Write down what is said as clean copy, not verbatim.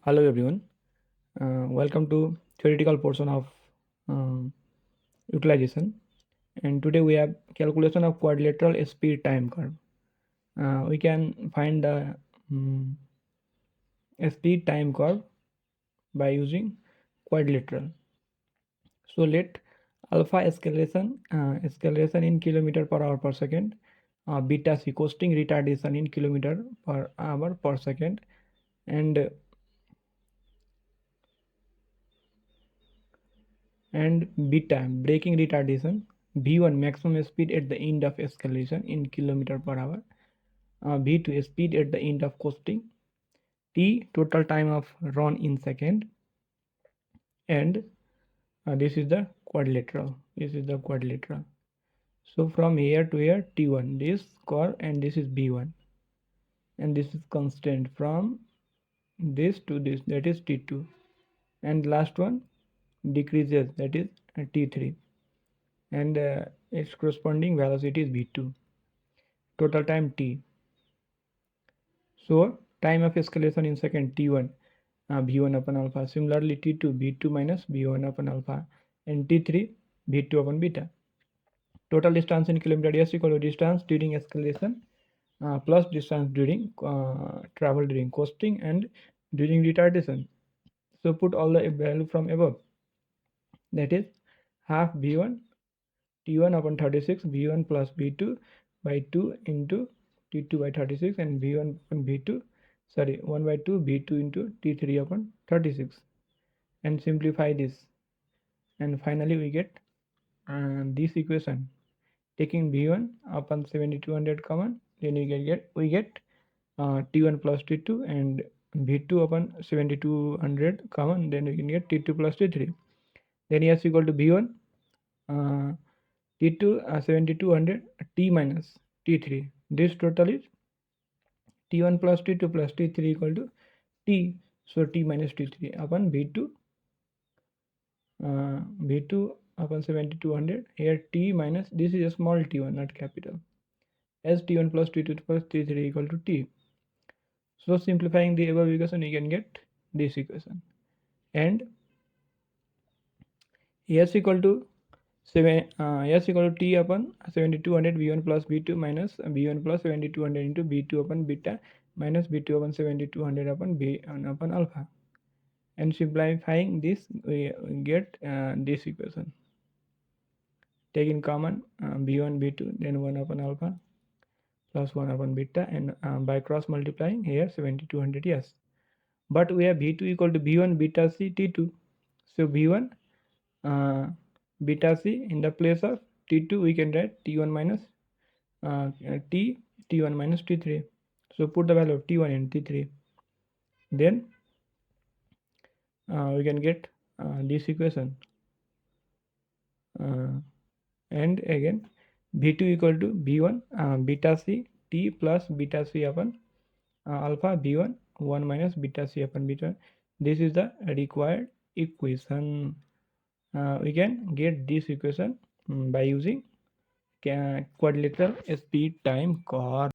Hello everyone, welcome to theoretical portion of um, utilization, and today we have calculation of quadrilateral speed time curve. We can find the speed time curve by using quadrilateral. So let alpha escalation in kilometer per hour per second, beta c coasting retardation in kilometer per hour per second, and beta braking retardation, v1 maximum speed at the end of escalation in kilometer per hour, v2 speed at the end of coasting, t total time of run in second, and this is the quadrilateral. So from here to here t1, this curve, and this is v1, and this is constant from this to this, that is t2, and last one decreases, that is t3, and its corresponding velocity is v2, total time t. So time of escalation in second t1, v1 upon alpha. Similarly t2, v2 minus v1 upon alpha, and t3, v2 upon beta. Total distance in kilometer is equal to distance during escalation plus distance during travel during coasting and during retardation. So put all the value from above, that is half v1 t1 upon 36 v1 plus v2 by 2 into t2 by 36, and v1 upon v2, sorry, 1 by 2 v2 into t3 upon 36, and simplify this, and finally we get this equation. Taking v1 upon 7200 common, then we get t1 plus t2, and v2 upon 7200 common, then we can get t2 plus t3. Then s equal to v1 t2 7200 t minus t3. This total is t1 plus t2 plus t3 equal to t. So t minus t3 upon v2 upon 7200. Here t minus, this is a small t1, not capital, as t1 plus t2 plus t3 equal to t. So simplifying the above equation, you can get this equation, and s equal to s equal to t upon 7200 v1 plus v2 minus v1 plus 7200 into v2 upon beta minus v2 upon 7200 upon v1 upon alpha, and simplifying this we get this equation. Take in common v1 v2, then 1 upon alpha plus 1 upon beta, and by cross multiplying here 7200, yes, but we have v2 equal to v1 beta c t2. So v1 beta c in the place of t2, we can write t1 minus t1 minus t3. So put the value of t1 and t3, then we can get this equation, and again v2 equal to v1 beta c t plus beta c upon alpha v1 1 minus beta c upon beta. This is the required equation. We can get this equation by using quadrilateral speed time curve.